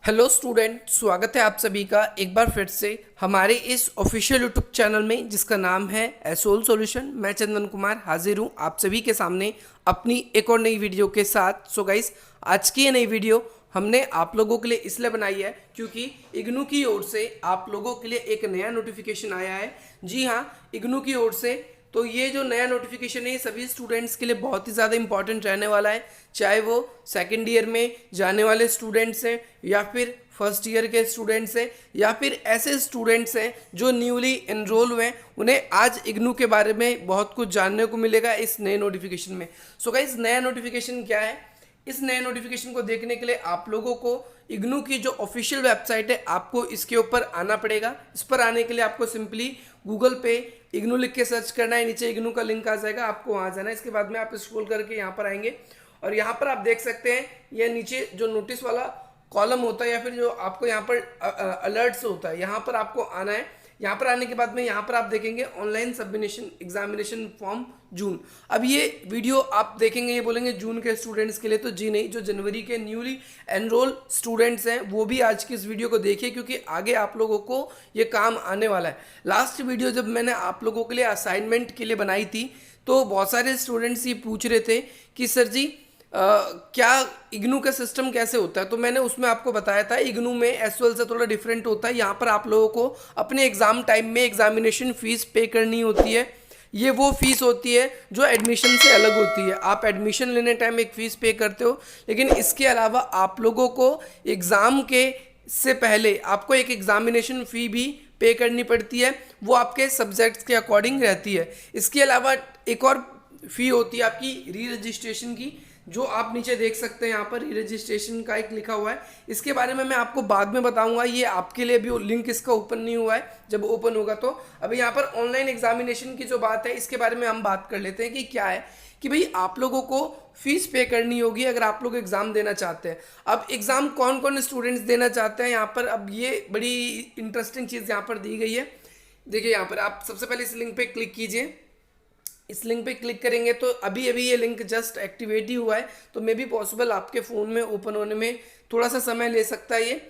Hello student, स्वागत है आप सभी का एक बार फिर से हमारे इस ऑफिशियल यूट्यूब चैनल में जिसका नाम है एसोल सॉल्यूशन। मैं चंदन कुमार हाजिर हूँ आप सभी के सामने अपनी एक और नई वीडियो के साथ। सो गाइस, आज की ये नई वीडियो हमने आप लोगों के लिए इसलिए बनाई है क्योंकि इग्नू की ओर से आप लोगों के लिए एक नया नोटिफिकेशन आया है। जी हाँ, इग्नू की ओर से। तो ये जो नया नोटिफिकेशन है ये सभी स्टूडेंट्स के लिए बहुत ही ज़्यादा इंपॉर्टेंट रहने वाला है, चाहे वो सेकेंड ईयर में जाने वाले स्टूडेंट्स हैं या फिर फर्स्ट ईयर के स्टूडेंट्स हैं या फिर ऐसे स्टूडेंट्स हैं जो न्यूली एनरोल हुए हैं। उन्हें आज इग्नू के बारे में बहुत कुछ जानने को मिलेगा इस नए नोटिफिकेशन में। सो गाइस, नया नोटिफिकेशन क्या है? इस नए नोटिफिकेशन को देखने के लिए आप लोगों को इग्नू की जो ऑफिशियल वेबसाइट है आपको इसके ऊपर आना पड़ेगा। इस पर आने के लिए आपको सिंपली गूगल पे इग्नू लिख के सर्च करना है, नीचे इग्नू का लिंक आ जाएगा, आपको वहाँ जाना है। इसके बाद में आप स्क्रॉल करके यहाँ पर आएंगे और यहाँ पर आप देख सकते हैं यह नीचे जो नोटिस वाला कॉलम होता है या फिर जो आपको यहाँ पर अलर्ट्स होता है, यहाँ पर आपको आना है। यहाँ पर आने के बाद में यहाँ पर आप देखेंगे ऑनलाइन सबमिशन एग्जामिनेशन फॉर्म जून। अब ये वीडियो आप देखेंगे, ये बोलेंगे जून के स्टूडेंट्स के लिए, तो जी नहीं, जो जनवरी के न्यूली एनरोल स्टूडेंट्स हैं वो भी आज की इस वीडियो को देखिए क्योंकि आगे आप लोगों को ये काम आने वाला है। लास्ट वीडियो जब मैंने आप लोगों के लिए असाइनमेंट के लिए बनाई थी तो बहुत सारे स्टूडेंट्स ये पूछ रहे थे कि सर जी क्या इग्नू का सिस्टम कैसे होता है। तो मैंने उसमें आपको बताया था इग्नू में एसओएल से थोड़ा डिफरेंट होता है। यहाँ पर आप लोगों को अपने एग्जाम टाइम में एग्जामिनेशन फीस पे करनी होती है। ये वो फीस होती है जो एडमिशन से अलग होती है। आप एडमिशन लेने टाइम एक फ़ीस पे करते हो, लेकिन इसके अलावा आप लोगों को एग्ज़ाम के से पहले आपको एक एग्जामिनेशन फ़ी भी पे करनी पड़ती है। वो आपके सब्जेक्ट्स के अकॉर्डिंग रहती है। इसके अलावा एक और फ़ी होती है आपकी री रजिस्ट्रेशन की, जो आप नीचे देख सकते हैं। यहाँ पर री रजिस्ट्रेशन का एक लिखा हुआ है, इसके बारे में मैं आपको बाद में बताऊंगा। ये आपके लिए भी लिंक इसका ओपन नहीं हुआ है, जब ओपन होगा तो। अभी यहाँ पर ऑनलाइन एग्जामिनेशन की जो बात है इसके बारे में हम बात कर लेते हैं कि क्या है कि भाई आप लोगों को फीस पे करनी होगी अगर आप लोग एग्ज़ाम देना चाहते हैं। अब एग्ज़ाम कौन कौन स्टूडेंट्स देना चाहते हैं यहाँ पर, अब ये बड़ी इंटरेस्टिंग चीज़ यहाँ पर दी गई है। देखिए यहाँ पर आप सबसे पहले इस लिंक पे क्लिक कीजिए। इस लिंक पे क्लिक करेंगे तो अभी अभी ये लिंक जस्ट एक्टिवेट ही हुआ है, तो मे बी पॉसिबल आपके फ़ोन में ओपन होने में थोड़ा सा समय ले सकता है। ये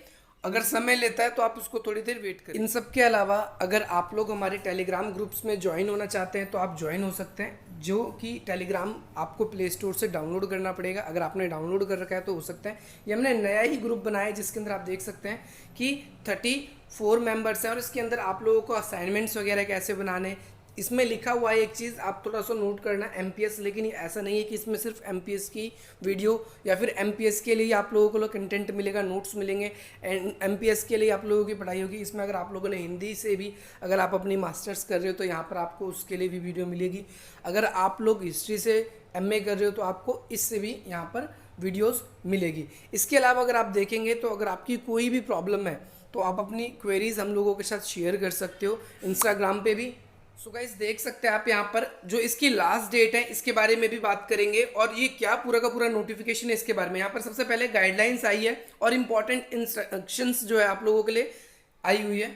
अगर समय लेता है तो आप उसको थोड़ी देर वेट करें। इन सब के अलावा अगर आप लोग हमारे टेलीग्राम ग्रुप्स में ज्वाइन होना चाहते हैं तो आप ज्वाइन हो सकते हैं, जो कि टेलीग्राम आपको प्ले स्टोर से डाउनलोड करना पड़ेगा। अगर आपने डाउनलोड कर रखा है तो हो सकता है। ये हमने नया ही ग्रुप बनाया है जिसके अंदर आप देख सकते हैं कि 34 मेंबर्स हैं और इसके अंदर आप लोगों को असाइनमेंट्स वगैरह कैसे बनाने, इसमें लिखा हुआ है एक चीज़ आप थोड़ा सा नोट करना, एमपीएस। लेकिन ये ऐसा नहीं है कि इसमें सिर्फ एमपीएस की वीडियो या फिर एमपीएस के लिए आप लोगों को कंटेंट मिलेगा, नोट्स मिलेंगे एंड एमपीएस के लिए आप लोगों की पढ़ाई होगी। इसमें अगर आप लोगों ने हिंदी से भी अगर आप अपनी मास्टर्स कर रहे हो तो यहाँ पर आपको उसके लिए भी वीडियो मिलेगी। अगर आप लोग हिस्ट्री से एमए कर रहे हो तो आपको इससे भी यहाँ पर वीडियोज़ मिलेगी। इसके अलावा अगर आप देखेंगे तो अगर आपकी कोई भी प्रॉब्लम है तो आप अपनी क्वेरीज हम लोगों के साथ शेयर कर सकते हो इंस्टाग्राम पे भी। सो गाइस, देख सकते हैं आप यहाँ पर जो इसकी लास्ट डेट है इसके बारे में भी बात करेंगे और ये क्या पूरा का पूरा नोटिफिकेशन है इसके बारे में। यहाँ पर सबसे पहले गाइडलाइंस आई है और इम्पॉर्टेंट इंस्ट्रक्शंस जो है आप लोगों के लिए आई हुई है।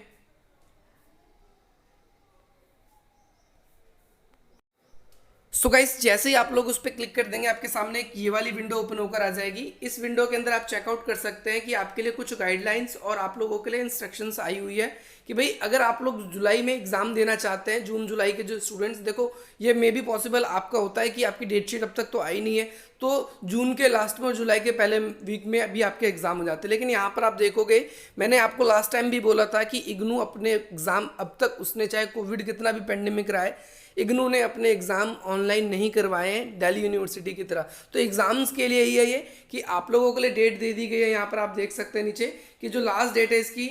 सो गाइस, जैसे ही आप लोग उस पर क्लिक कर देंगे आपके सामने एक ये वाली विंडो ओपन होकर आ जाएगी। इस विंडो के अंदर आप चेकआउट कर सकते हैं कि आपके लिए कुछ गाइडलाइंस और आप लोगों के लिए इंस्ट्रक्शंस आई हुई है कि भाई अगर आप लोग जुलाई में एग्जाम देना चाहते हैं, जून जुलाई के जो स्टूडेंट्स, देखो ये मे बी पॉसिबल आपका होता है कि आपकी डेट शीट अब तक तो आई नहीं है, तो जून के लास्ट में और जुलाई के पहले वीक में अभी आपके एग्जाम हो जाते हैं। लेकिन यहाँ पर आप देखोगे, मैंने आपको लास्ट टाइम भी बोला था कि इग्नू अपने एग्जाम अब तक, उसने चाहे कोविड कितना भी पेंडेमिक रहा है, इग्नू ने अपने एग्ज़ाम ऑनलाइन नहीं करवाए हैं दिल्ली यूनिवर्सिटी की तरह। तो एग्ज़ाम्स के लिए ये कि आप लोगों के लिए डेट दे दी गई है। यहाँ पर आप देख सकते हैं नीचे कि जो लास्ट डेट है इसकी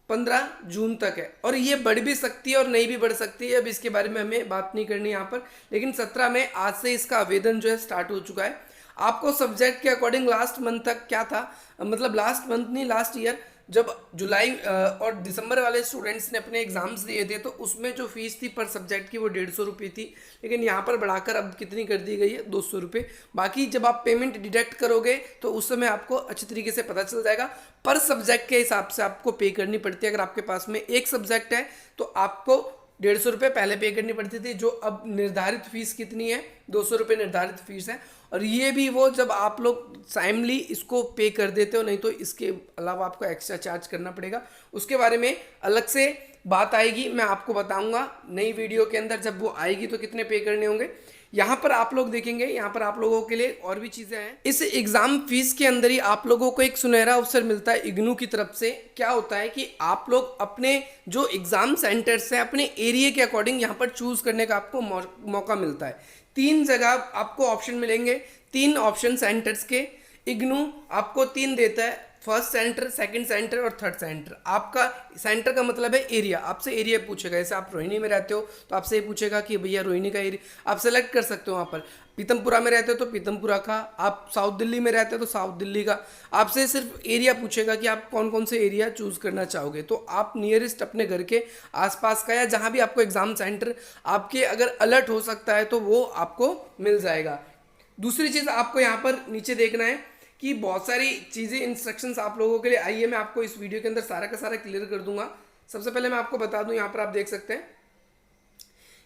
15 जून तक है और ये बढ़ भी सकती है और नहीं भी बढ़ सकती है। अब इसके बारे में हमें बात नहीं करनी यहाँ पर, लेकिन 17 में आज से इसका आवेदन जो है स्टार्ट हो चुका है। आपको सब्जेक्ट के अकॉर्डिंग लास्ट मंथ तक क्या था, मतलब लास्ट मंथ नहीं, लास्ट ईयर जब जुलाई और दिसंबर वाले स्टूडेंट्स ने अपने एग्जाम्स दिए थे तो उसमें जो फीस थी पर सब्जेक्ट की वो 150 रुपये थी। लेकिन यहाँ पर बढ़ाकर अब कितनी कर दी गई है, 200 रुपये। बाकी जब आप पेमेंट डिडक्ट करोगे तो उस समय आपको अच्छी तरीके से पता चल जाएगा। पर सब्जेक्ट के हिसाब से आपको पे करनी पड़ती है। अगर आपके पास में एक सब्जेक्ट है तो आपको ₹150 पहले पे करनी पड़ती थी, जो अब निर्धारित फीस कितनी है, ₹200 निर्धारित फीस है। और ये भी वो जब आप लोग टाइमली इसको पे कर देते हो, नहीं तो इसके अलावा आपको एक्स्ट्रा चार्ज करना पड़ेगा। उसके बारे में अलग से बात आएगी, मैं आपको बताऊंगा नई वीडियो के अंदर, जब वो आएगी तो कितने पे करने होंगे। यहाँ पर आप लोग देखेंगे, यहाँ पर आप लोगों के लिए और भी चीज़ें हैं। इस एग्ज़ाम फीस के अंदर ही आप लोगों को एक सुनहरा अवसर मिलता है इग्नू की तरफ से। क्या होता है कि आप लोग अपने जो एग्ज़ाम सेंटर्स हैं अपने एरिया के अकॉर्डिंग यहाँ पर चूज़ करने का आपको मौका मिलता है। 3 जगह आपको ऑप्शन मिलेंगे, 3 ऑप्शन सेंटर्स के। इग्नू आपको 3 देता है, फर्स्ट सेंटर, सेकंड सेंटर और थर्ड सेंटर। आपका सेंटर का मतलब है एरिया, आपसे एरिया पूछेगा। जैसे आप रोहिणी में रहते हो तो आपसे ये पूछेगा कि भैया रोहिणी का एरिया आप सेलेक्ट कर सकते हो। वहाँ पर पीतमपुरा में रहते हो तो पीतमपुरा का, आप साउथ दिल्ली में रहते हो तो साउथ दिल्ली का। आपसे सिर्फ एरिया पूछेगा कि आप कौन कौन से एरिया चूज़ करना चाहोगे। तो आप नियरेस्ट अपने घर के आसपास का या जहाँ भी आपको एग्ज़ाम सेंटर आपके अगर अलर्ट हो सकता है तो वो आपको मिल जाएगा। दूसरी चीज़ आपको यहाँ पर नीचे देखना है कि बहुत सारी चीज़ें, इंस्ट्रक्शंस आप लोगों के लिए आई है। मैं आपको इस वीडियो के अंदर सारा का सारा क्लियर कर दूंगा। सबसे पहले मैं आपको बता दूं, यहाँ पर आप देख सकते हैं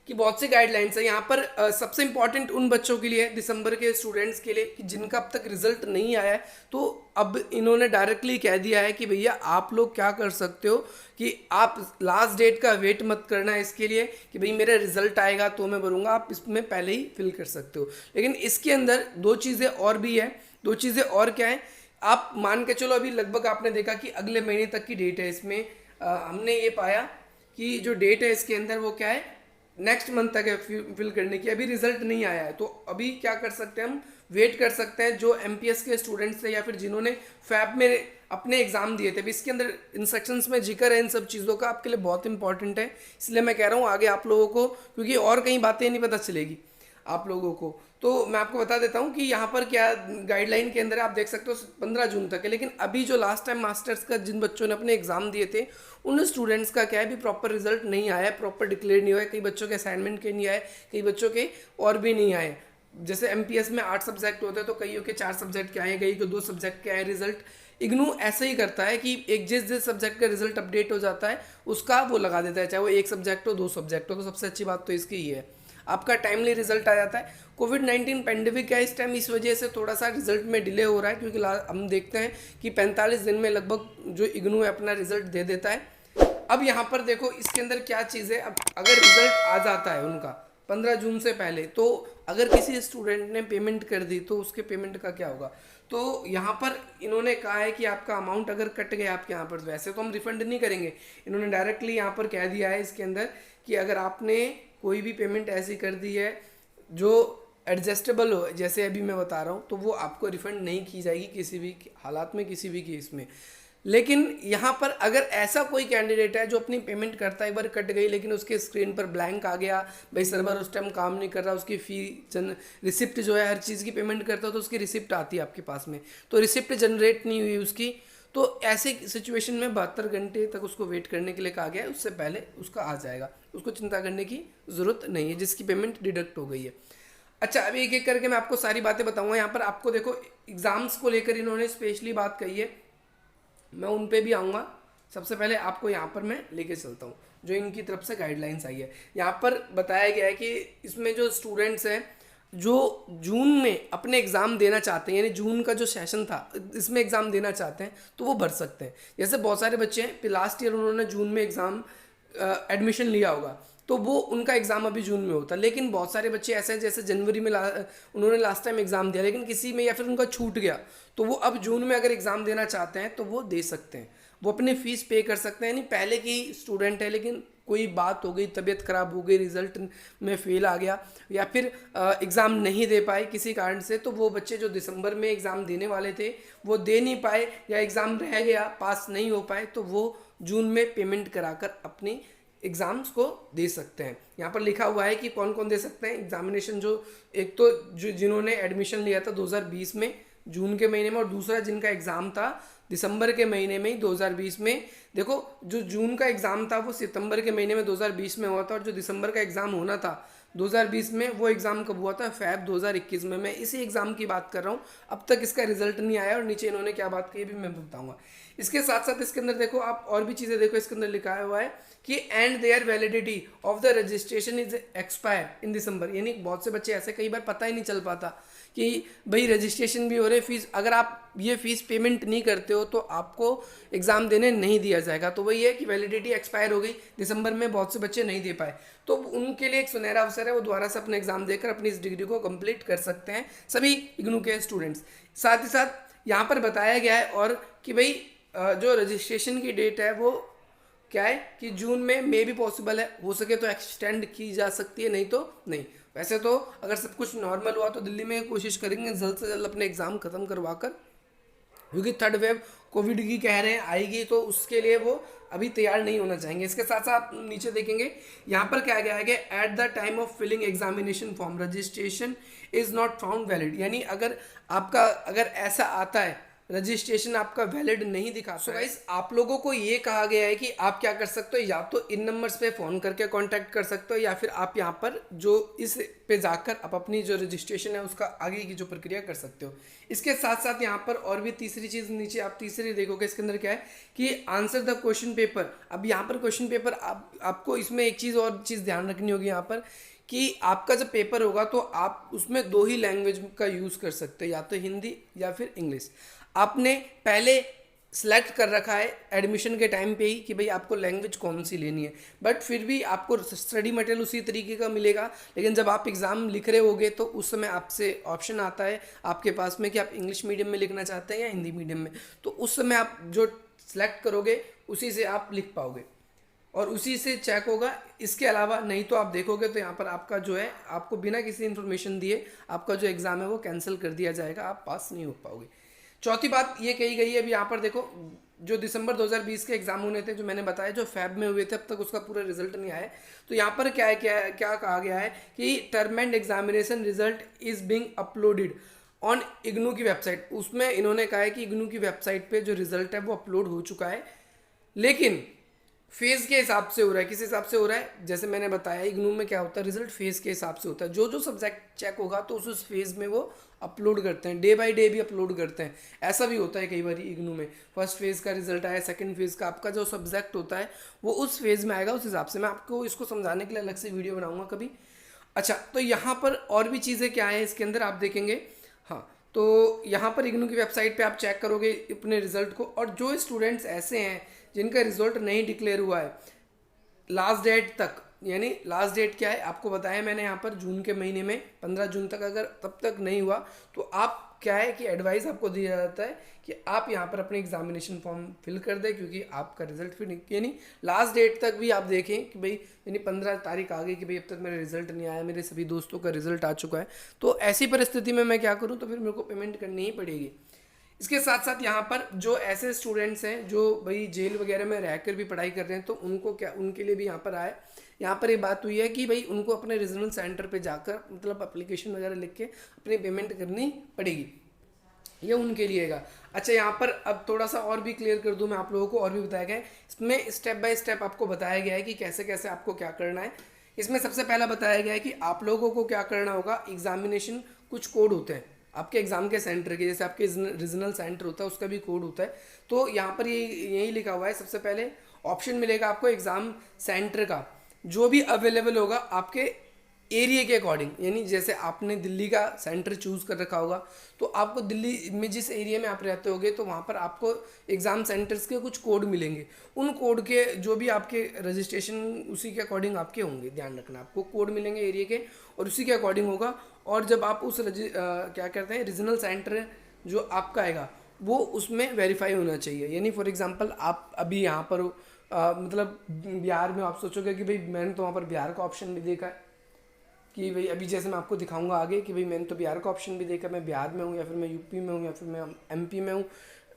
कि बहुत सी गाइडलाइंस है। यहाँ पर सबसे इंपॉर्टेंट उन बच्चों के लिए, दिसंबर के स्टूडेंट्स के लिए कि जिनका अब तक रिजल्ट नहीं आया है, तो अब इन्होंने डायरेक्टली कह दिया है कि भैया आप लोग क्या कर सकते हो कि आप लास्ट डेट का वेट मत करना है इसके लिए कि भाई मेरा रिजल्ट आएगा तो मैं भरूंगा। आप इसमें पहले ही फिल कर सकते हो। लेकिन इसके अंदर 2 चीज़ें और भी है। 2 चीज़ें और क्या है, आप मान के चलो अभी लगभग आपने देखा कि अगले महीने तक की डेट है। इसमें हमने ये पाया कि जो डेट है इसके अंदर वो क्या है, नेक्स्ट मंथ तक है फिल करने की। अभी रिजल्ट नहीं आया है तो अभी क्या कर सकते हैं, हम वेट कर सकते हैं। जो एमपीएस के स्टूडेंट्स थे या फिर जिन्होंने फैब में अपने एग्जाम दिए थे, इसके अंदर इंस्ट्रक्शंस में जिक्र है इन सब चीज़ों का, आपके लिए बहुत इंपॉर्टेंट है। इसलिए मैं कह रहा हूँ आगे आप लोगों को, क्योंकि और कई बातें नहीं पता चलेगी आप लोगों को। तो मैं आपको बता देता हूँ कि यहाँ पर क्या गाइडलाइन के अंदर आप देख सकते हो 15 जून तक है। लेकिन अभी जो लास्ट टाइम मास्टर्स का जिन बच्चों ने अपने एग्जाम दिए थे उन स्टूडेंट्स का क्या है, अभी प्रॉपर रिजल्ट नहीं आया है, प्रॉपर डिक्लेयर नहीं हुआ है। कई बच्चों के असाइनमेंट के नहीं आए, कई बच्चों के और भी नहीं आए। जैसे एमपीएस में 8 सब्जेक्ट होते हैं तो कईयों के 4 सब्जेक्ट के आए, कई के 2 सब्जेक्ट के आए रिजल्ट। इग्नू ऐसे ही करता है कि एक जिस सब्जेक्ट का रिजल्ट अपडेट हो जाता है उसका वो लगा देता है, चाहे वो 1 सब्जेक्ट हो 2 सब्जेक्ट हो। तो सबसे अच्छी बात तो इसकी ही है, आपका टाइमली रिजल्ट आ जाता है। कोविड-19 पेंडेमिक है इस टाइम, इस वजह से थोड़ा सा रिजल्ट में डिले हो रहा है, क्योंकि हम देखते हैं कि 45 दिन में लगभग जो इग्नू है अपना रिजल्ट दे देता है। अब यहाँ पर देखो इसके अंदर क्या चीज़ है। अब अगर रिजल्ट आ जाता है उनका 15 जून से पहले, तो अगर किसी स्टूडेंट ने पेमेंट कर दी तो उसके पेमेंट का क्या होगा। तो यहाँ पर इन्होंने कहा है कि आपका अमाउंट अगर कट गया आपके यहाँ पर, वैसे तो हम रिफंड नहीं करेंगे। इन्होंने डायरेक्टली यहाँ पर कह दिया है इसके अंदर कि अगर आपने कोई भी पेमेंट ऐसी कर दी है जो एडजस्टेबल हो, जैसे अभी मैं बता रहा हूँ, तो वो आपको रिफंड नहीं की जाएगी किसी भी हालात में, किसी भी केस में। लेकिन यहाँ पर अगर ऐसा कोई कैंडिडेट है जो अपनी पेमेंट करता है, एक बार कट गई लेकिन उसके स्क्रीन पर ब्लैंक आ गया, भाई सर्वर उस टाइम काम नहीं कर रहा, उसकी रिसिप्ट जो है हर चीज़ की पेमेंट करता है तो उसकी रिसिप्ट आती है आपके पास में, तो रिसिप्ट जनरेट नहीं हुई उसकी, तो ऐसे सिचुएशन में 72 घंटे तक उसको वेट करने के लिए कहा गया है। उससे पहले उसका आ जाएगा, उसको चिंता करने की ज़रूरत नहीं है जिसकी पेमेंट डिडक्ट हो गई है। अच्छा, अभी एक एक करके मैं आपको सारी बातें बताऊंगा। यहाँ पर आपको देखो एग्ज़ाम्स को लेकर इन्होंने स्पेशली बात कही है, मैं उन पे भी आऊँगा। सबसे पहले आपको यहाँ पर मैं लेके चलता हूँ जो इनकी तरफ से गाइडलाइंस आई है। यहाँ पर बताया गया है कि इसमें जो स्टूडेंट्स हैं जो जून में अपने एग्ज़ाम देना चाहते हैं, यानी जून का जो सेशन था इसमें एग्ज़ाम देना चाहते हैं तो वो भर सकते हैं। जैसे बहुत सारे बच्चे हैं लास्ट ईयर उन्होंने जून में एग्ज़ाम एडमिशन लिया होगा, तो वो उनका एग्ज़ाम अभी जून में होता है। लेकिन बहुत सारे बच्चे ऐसे हैं जैसे जनवरी में उन्होंने लास्ट टाइम एग्ज़ाम दिया लेकिन किसी में या फिर उनका छूट गया, तो वो अब जून में अगर एग्ज़ाम देना चाहते हैं तो वो दे सकते हैं, वो अपनी फ़ीस पे कर सकते हैं। यानी पहले की स्टूडेंट है लेकिन कोई बात हो गई, तबीयत ख़राब हो गई, रिज़ल्ट में फेल आ गया या फिर एग्ज़ाम नहीं दे पाए किसी कारण से, तो वो बच्चे जो दिसंबर में एग्ज़ाम देने वाले थे वो दे नहीं पाए या एग्ज़ाम रह गया, पास नहीं हो पाए, तो वो जून में पेमेंट कराकर अपनी एग्ज़ाम्स को दे सकते हैं। यहाँ पर लिखा हुआ है कि कौन कौन दे सकते हैं एग्जामिनेशन। जो एक तो जो जिन्होंने एडमिशन लिया था 2020 में जून के महीने में, और दूसरा जिनका एग्ज़ाम था दिसंबर के महीने में ही 2020 में। देखो जो जून का एग्ज़ाम था वो सितंबर के महीने में 2020 में हुआ था, और जो दिसंबर का एग्ज़ाम होना था 2020 में वो एग्ज़ाम कब हुआ था, फ़ैब 2021 में। मैं इसी एग्ज़ाम की बात कर रहा हूँ, अब तक इसका रिजल्ट नहीं आया और नीचे इन्होंने क्या बात कही भी मैं बताऊंगा। इसके साथ साथ इसके अंदर देखो आप और भी चीज़ें देखो, इसके अंदर लिखा हुआ है कि and their validity of the registration is expire in December. यानी बहुत से बच्चे ऐसे कई बार पता ही नहीं चल पाता कि भाई रजिस्ट्रेशन भी हो रहे, फीस अगर आप ये फीस पेमेंट नहीं करते हो तो आपको एग्ज़ाम देने नहीं दिया जाएगा। तो वही है कि वैलिडिटी एक्सपायर हो गई दिसंबर में, बहुत से बच्चे नहीं दे पाए, तो उनके लिए एक सुनहरा अवसर है, वो दोबारा से अपना एग्ज़ाम देकर अपनी इस डिग्री को कंप्लीट कर सकते हैं सभी इग्नू के स्टूडेंट्स। साथ ही साथ यहाँ पर बताया गया है और कि भाई जो रजिस्ट्रेशन की डेट है वो क्या है कि जून में मे भी पॉसिबल है, हो सके तो एक्सटेंड की जा सकती है, नहीं तो नहीं। वैसे तो अगर सब कुछ नॉर्मल हुआ तो दिल्ली में कोशिश करेंगे जल्द से जल्द अपने एग्ज़ाम ख़त्म करवा कर, क्योंकि थर्ड वेव कोविड की कह रहे हैं आएगी, तो उसके लिए वो अभी तैयार नहीं होना चाहेंगे। इसके साथ साथ नीचे देखेंगे यहाँ पर क्या गया है कि at the time of filling examination form registration is not found valid. यानी अगर आपका अगर ऐसा आता है रजिस्ट्रेशन आपका वैलिड नहीं दिखा, सो गाइस आप लोगों को ये कहा गया है कि आप क्या कर सकते हो, या तो इन नंबर्स पे फ़ोन करके कांटेक्ट कर सकते हो, या फिर आप यहाँ पर जो इस पे जाकर आप अपनी जो रजिस्ट्रेशन है उसका आगे की जो प्रक्रिया कर सकते हो। इसके साथ साथ यहाँ पर और भी तीसरी चीज़ नीचे आप तीसरी देखोगे, इसके अंदर क्या है कि आंसर द क्वेश्चन पेपर। अब यहाँ पर क्वेश्चन पेपर आपको इसमें एक चीज़ और चीज़ ध्यान रखनी होगी यहाँ पर कि आपका जब पेपर होगा तो आप उसमें दो ही लैंग्वेज का यूज़ कर सकते हो, या तो हिंदी या फिर इंग्लिश। आपने पहले सेलेक्ट कर रखा है एडमिशन के टाइम पे ही कि भाई आपको लैंग्वेज कौन सी लेनी है, बट फिर भी आपको स्टडी मटेरियल उसी तरीके का मिलेगा। लेकिन जब आप एग्ज़ाम लिख रहे होगे तो उस समय आपसे ऑप्शन आता है आपके पास में कि आप इंग्लिश मीडियम में लिखना चाहते हैं या हिंदी मीडियम में, तो उस समय आप जो सेलेक्ट करोगे उसी से आप लिख पाओगे और उसी से चेक होगा। इसके अलावा नहीं तो आप देखोगे तो यहाँ पर आपका जो है आपको बिना किसी इन्फॉर्मेशन दिए आपका जो एग्ज़ाम है वो कैंसिल कर दिया जाएगा, आप पास नहीं हो पाओगे। चौथी बात ये कही गई है अभी यहाँ पर देखो, जो दिसंबर 2020 के एग्जाम होने थे जो मैंने बताया जो फैब में हुए थे, अब तक उसका पूरा रिजल्ट नहीं आया। तो यहाँ पर क्या कहा गया है कि term and examination result is being uploaded on IGNOU की वेबसाइट। उसमें इन्होंने कहा है कि इग्नू की वेबसाइट पे जो रिजल्ट है वो अपलोड हो चुका है, लेकिन फेज़ के हिसाब से हो रहा है। किस हिसाब से हो रहा है, जैसे मैंने बताया इग्नू में क्या होता है रिजल्ट फेज़ के हिसाब से होता है, जो जो सब्जेक्ट चेक होगा तो उस फेज़ में वो अपलोड करते हैं, डे बाय डे भी अपलोड करते हैं। ऐसा भी होता है कई बार इग्नू में, फर्स्ट फेज़ का रिजल्ट आया, सेकंड फेज़ का आपका जो सब्जेक्ट होता है वो उस फेज़ में आएगा, उस हिसाब से। मैं आपको इसको समझाने के लिए अलग से वीडियो बनाऊंगा कभी। अच्छा, तो यहाँ पर और भी चीज़ें क्या है इसके अंदर आप देखेंगे। हाँ, तो यहाँ पर इग्नू की वेबसाइट पे आप चेक करोगे अपने रिजल्ट को, और जो स्टूडेंट्स ऐसे हैं जिनका रिजल्ट नहीं डिक्लेयर हुआ है लास्ट डेट तक, यानी लास्ट डेट क्या है आपको बताया मैंने यहाँ पर जून के महीने में 15 जून तक, अगर तब तक नहीं हुआ तो आप क्या है कि एडवाइस आपको दिया जाता है कि आप यहाँ पर अपने एग्जामिनेशन फॉर्म फिल कर दें, क्योंकि आपका रिजल्ट फिर यानी लास्ट डेट तक भी आप देखें कि भाई यानी 15 तारीख आ गई कि भाई अब तक मेरा रिजल्ट नहीं आया, मेरे सभी दोस्तों का रिजल्ट आ चुका है, तो ऐसी परिस्थिति में मैं क्या करूँ, तो फिर मेरे को पेमेंट करनी ही पड़ेगी। इसके साथ साथ यहाँ पर जो ऐसे स्टूडेंट्स हैं जो भाई जेल वगैरह में रहकर भी पढ़ाई कर रहे हैं, तो उनको क्या उनके लिए भी यहाँ पर आए, यहाँ पर ये बात हुई है कि भाई उनको अपने रीजनल सेंटर पे जाकर मतलब एप्लीकेशन वगैरह लिख के अपनी पेमेंट करनी पड़ेगी, ये उनके लिएगा। अच्छा, यहाँ पर अब थोड़ा सा और भी क्लियर कर दूँ मैं आप लोगों को, और भी बताया गया है इसमें स्टेप बाय स्टेप आपको बताया गया है कि कैसे कैसे आपको क्या करना है। इसमें सबसे पहला बताया गया है कि आप लोगों को क्या करना होगा, एग्जामिनेशन कुछ कोड होते हैं आपके एग्जाम के सेंटर के, जैसे आपके रीजनल सेंटर होता है उसका भी कोड होता है। तो यहाँ पर ये यही लिखा हुआ है, सबसे पहले ऑप्शन मिलेगा आपको एग्ज़ाम सेंटर का जो भी अवेलेबल होगा आपके एरिया के अकॉर्डिंग, यानी जैसे आपने दिल्ली का सेंटर चूज़ कर रखा होगा तो आपको दिल्ली में जिस एरिया में आप रहते होगे तो वहाँ पर आपको एग्ज़ाम सेंटर्स के कुछ कोड मिलेंगे, उन कोड के जो भी आपके रजिस्ट्रेशन उसी के अकॉर्डिंग आपके होंगे। ध्यान रखना, आपको कोड मिलेंगे एरिया के और उसी के अकॉर्डिंग होगा। और जब आप उस क्या कहते हैं रीजनल सेंटर जो आपका आएगा वो उसमें वेरीफाई होना चाहिए। यानी फॉर एग्जांपल आप अभी यहाँ पर हो मतलब बिहार में, आप सोचोगे कि भाई मैंने तो वहाँ पर बिहार का ऑप्शन भी देखा है कि भाई अभी जैसे मैं आपको दिखाऊंगा आगे कि भाई मैंने तो बिहार का ऑप्शन भी देखा, मैं बिहार में हूँ या फिर मैं यूपी में हूँ या फिर मैं एमपी में हूँ,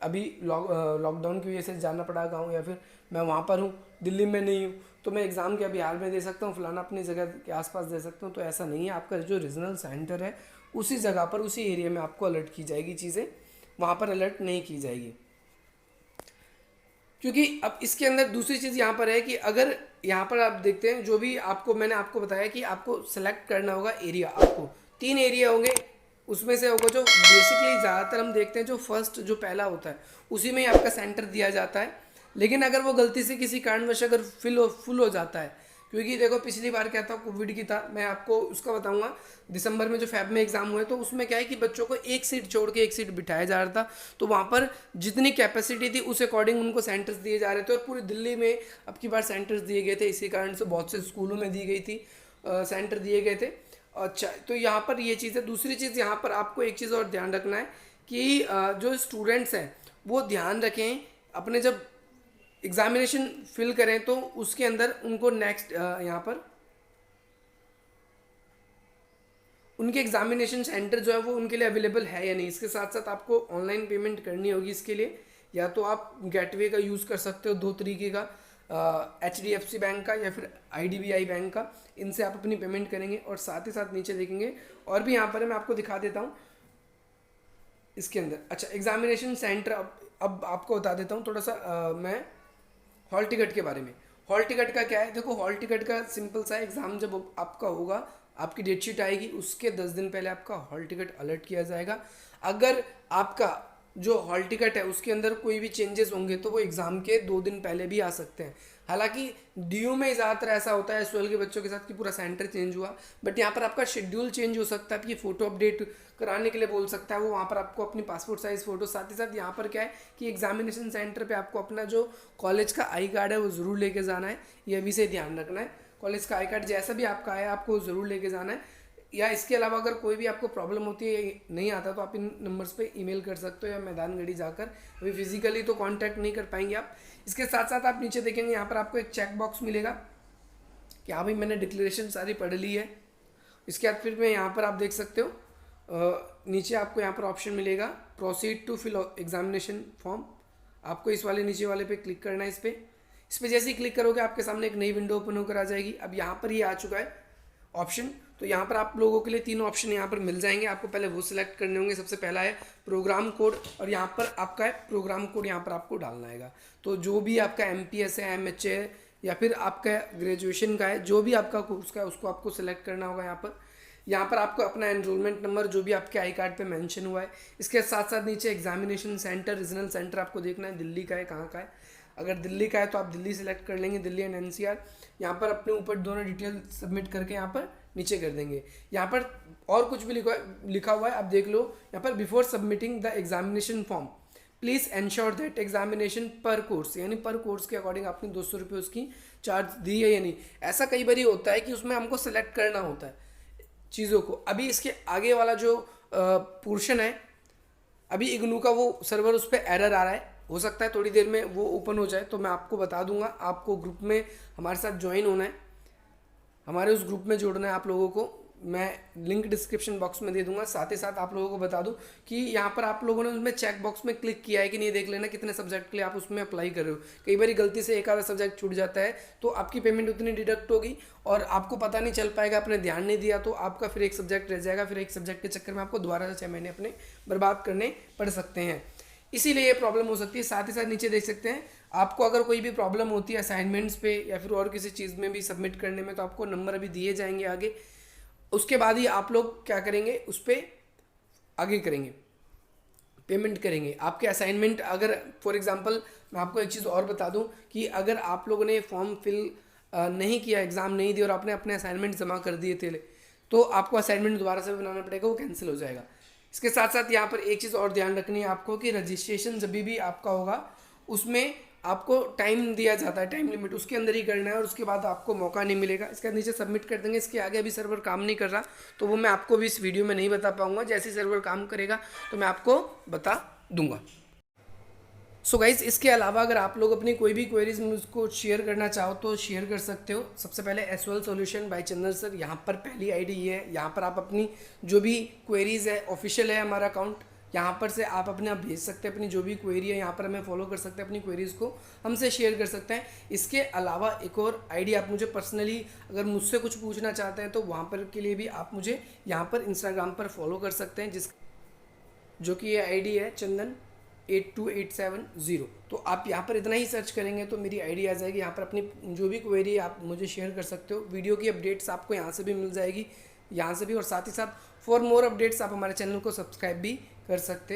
अभी लॉकडाउन की वजह से जाना पड़ा गाँव, या फिर मैं वहाँ पर हूँ दिल्ली में नहीं हूँ, तो मैं एग्ज़ाम क्या बिहार में दे सकता हूँ, फलाना अपनी जगह के आसपास दे सकता हूँ। तो ऐसा नहीं है, आपका जो रीजनल सेंटर है उसी जगह पर उसी एरिया में आपको अलर्ट की जाएगी चीज़ें, वहाँ पर अलर्ट नहीं की जाएगी। क्योंकि अब इसके अंदर दूसरी चीज़ यहाँ पर है कि अगर यहाँ पर आप देखते हैं जो भी आपको मैंने आपको बताया कि आपको सेलेक्ट करना होगा एरिया। आपको 3 एरिया होंगे, उसमें से होगा जो बेसिकली ज़्यादातर हम देखते हैं जो फर्स्ट जो पहला होता है उसी में ही आपका सेंटर दिया जाता है। लेकिन अगर वो गलती से किसी कारणवश अगर फुल हो जाता है, क्योंकि देखो पिछली बार क्या था, कोविड की था, मैं आपको उसका बताऊंगा। दिसंबर में जो फैब में एग्जाम हुए तो उसमें क्या है कि बच्चों को एक सीट छोड़ के एक सीट बिठाया जा रहा था, तो वहाँ पर जितनी कैपेसिटी थी उस अकॉर्डिंग उनको सेंटर्स दिए जा रहे थे। और पूरी दिल्ली में अब की बार सेंटर्स दिए गए थे, इसी कारण से बहुत से स्कूलों में दी गई थी, सेंटर दिए गए थे। अच्छा, तो यहाँ पर ये चीज़ है। दूसरी चीज़ यहाँ पर आपको एक चीज़ और ध्यान रखना है कि जो स्टूडेंट्स हैं वो ध्यान रखें अपने जब एग्जामिनेशन फिल करें तो उसके अंदर उनको नेक्स्ट यहाँ पर उनके एग्जामिनेशन सेंटर जो है वो उनके लिए अवेलेबल है या नहीं। इसके साथ साथ आपको ऑनलाइन पेमेंट करनी होगी इसके लिए, या तो आप गेटवे का यूज़ कर सकते हो, 2 तरीके का, HDFC बैंक का या फिर IDBI बैंक का। इनसे आप अपनी पेमेंट करेंगे। और साथ ही साथ नीचे देखेंगे और भी यहाँ पर है, मैं आपको दिखा देता हूँ इसके अंदर। अच्छा, एग्जामिनेशन सेंटर अब आपको बता देता हूँ थोड़ा सा मैं हॉल टिकट के बारे में। हॉल टिकट का क्या है, देखो हॉल टिकट का सिंपल सा एग्ज़ाम जब आपका होगा, आपकी डेट शीट आएगी, उसके 10 दिन पहले आपका हॉल टिकट अलर्ट किया जाएगा। अगर आपका जो हॉल टिकट है उसके अंदर कोई भी चेंजेस होंगे तो वो एग्ज़ाम के 2 दिन पहले भी आ सकते हैं। हालांकि DU में ज़्यादातर ऐसा होता है SOL के बच्चों के साथ कि पूरा सेंटर चेंज हुआ, बट यहाँ पर आपका शेड्यूल चेंज हो सकता है। आपकी फ़ोटो अपडेट कराने के लिए बोल सकता है वो, वहाँ पर आपको अपनी पासपोर्ट साइज़ फ़ोटो, साथ ही साथ यहाँ पर क्या है कि एग्जामिनेशन सेंटर पे आपको अपना जो कॉलेज का आई कार्ड है वो ज़रूर लेके जाना है। ये भी से ध्यान रखना है, कॉलेज का आई कार्ड जैसा भी आपका है आपको ज़रूर लेके जाना है। या इसके अलावा अगर कोई भी आपको प्रॉब्लम होती है, नहीं आता, तो आप इन नंबर्स पे ईमेल कर सकते हो या मैदान गढ़ी जाकर। अभी फिजिकली तो कांटेक्ट नहीं कर पाएंगे आप। इसके साथ साथ आप नीचे देखेंगे यहाँ पर आपको एक चेक बॉक्स मिलेगा कि हाँ भाई मैंने डिक्लेरेशन सारी पढ़ ली है। इसके बाद फिर मैं यहाँ पर आप देख सकते हो नीचे आपको यहाँ पर ऑप्शन मिलेगा proceed to fill examination form. आपको इस वाले नीचे वाले पे क्लिक करना है। इस पर जैसे ही क्लिक करोगे आपके सामने एक नई विंडो ओपन होकर आ जाएगी। अब यहाँ पर ये आ चुका है ऑप्शन, तो यहाँ पर आप लोगों के लिए 3 ऑप्शन यहाँ पर मिल जाएंगे। आपको पहले वो सिलेक्ट करने होंगे। सबसे पहला है प्रोग्राम कोड, और यहाँ पर आपका है प्रोग्राम कोड, यहाँ पर आपको डालना है। तो जो भी आपका MPS है, MH है, या फिर आपका ग्रेजुएशन का है, जो भी आपका कोर्स का है उसको आपको सिलेक्ट करना होगा। यहाँ पर आपको अपना एनरोलमेंट नंबर जो भी आपके आई कार्ड पे मेंशन हुआ है, इसके साथ साथ नीचे एग्जामिनेशन सेंटर, रीजनल सेंटर आपको देखना है दिल्ली का है कहाँ का है। अगर दिल्ली का है तो आप दिल्ली सेलेक्ट कर लेंगे, दिल्ली एंड NCR। यहाँ पर अपने ऊपर दोनों डिटेल सबमिट करके यहाँ पर नीचे कर देंगे। यहाँ पर और कुछ भी लिखा हुआ है, आप देख लो। यहाँ पर before submitting the examination form please ensure that examination पर कोर्स, यानी पर कोर्स के अकॉर्डिंग आपने 200 रुपये उसकी चार्ज दी है या नहीं। ऐसा कई बार होता है कि उसमें हमको सेलेक्ट करना होता है चीज़ों को। अभी इसके आगे वाला जो पोर्शन है, अभी इग्नू का वो सर्वर उस पर एरर आ रहा है, हो सकता है थोड़ी देर में वो ओपन हो जाए, तो मैं आपको बता दूंगा। आपको ग्रुप में हमारे साथ ज्वाइन होना है, हमारे उस ग्रुप में जोड़ना है आप लोगों को। मैं लिंक डिस्क्रिप्शन बॉक्स में दे दूंगा। साथ ही साथ आप लोगों को बता दूं कि यहाँ पर आप लोगों ने उसमें चेक बॉक्स में क्लिक किया है कि नहीं, देख लेना कितने सब्जेक्ट के लिए आप उसमें अप्लाई कर रहे हो। कई बार गलती से एक आधा सब्जेक्ट छूट जाता है तो आपकी पेमेंट उतनी डिडक्ट होगी और आपको पता नहीं चल पाएगा, आपने ध्यान नहीं दिया, तो आपका फिर एक सब्जेक्ट रह जाएगा। फिर एक सब्जेक्ट के चक्कर में आपको दोबारा से 6 महीने अपने बर्बाद करने पड़ सकते हैं, इसीलिए ये प्रॉब्लम हो सकती है। साथ ही साथ नीचे देख सकते हैं, आपको अगर कोई भी प्रॉब्लम होती है असाइनमेंट्स पे या फिर और किसी चीज़ में भी सबमिट करने में, तो आपको नंबर अभी दिए जाएंगे आगे। उसके बाद ही आप लोग क्या करेंगे, उस पर आगे करेंगे, पेमेंट करेंगे। आपके असाइनमेंट अगर फॉर एग्जांपल मैं आपको एक चीज़ और बता दूं कि अगर आप लोगों ने फॉर्म फिल नहीं किया, एग्ज़ाम नहीं दिया और आपने अपने असाइनमेंट जमा कर दिए थे, तो आपको असाइनमेंट दोबारा से बनाना पड़ेगा, वो कैंसिल हो जाएगा। इसके साथ साथ यहाँ पर एक चीज़ और ध्यान रखनी है आपको कि रजिस्ट्रेशन जब भी आपका होगा उसमें आपको टाइम दिया जाता है, टाइम लिमिट, उसके अंदर ही करना है और उसके बाद आपको मौका नहीं मिलेगा। इसके नीचे सबमिट कर देंगे। इसके आगे अभी सर्वर काम नहीं कर रहा, तो वो मैं आपको भी इस वीडियो में नहीं बता पाऊंगा। जैसे ही सर्वर काम करेगा तो मैं आपको बता दूंगा। सो गाइज, इसके अलावा अगर आप लोग अपनी कोई भी क्वेरीज मुझको शेयर करना चाहो तो शेयर कर सकते हो। सबसे पहले SOL सॉल्यूशन बाय चंदन सर, यहाँ पर पहली ID ये है। यहाँ पर आप अपनी जो भी क्वेरीज है, ऑफिशियल है हमारा अकाउंट, यहाँ पर से आप अपने आप भेज सकते हैं। अपनी जो भी क्वेरी है यहाँ पर हमें फॉलो कर सकते हैं, अपनी क्वेरीज को हमसे शेयर कर सकते हैं। इसके अलावा एक और ID आप मुझे पर्सनली अगर मुझसे कुछ पूछना चाहते हैं तो वहाँ पर के लिए भी आप मुझे यहाँ पर इंस्टाग्राम पर फॉलो कर सकते हैं, जो कि ये ID है चंदन 8287 तो आप यहाँ पर इतना ही सर्च करेंगे तो मेरी आईडी आ जाएगी। यहाँ पर अपनी जो भी क्वेरी आप मुझे शेयर कर सकते हो। वीडियो की अपडेट्स आपको यहाँ से भी मिल जाएगी, यहाँ से भी, और साथ ही साथ फॉर मोर अपडेट्स आप हमारे चैनल को सब्सक्राइब भी कर सकते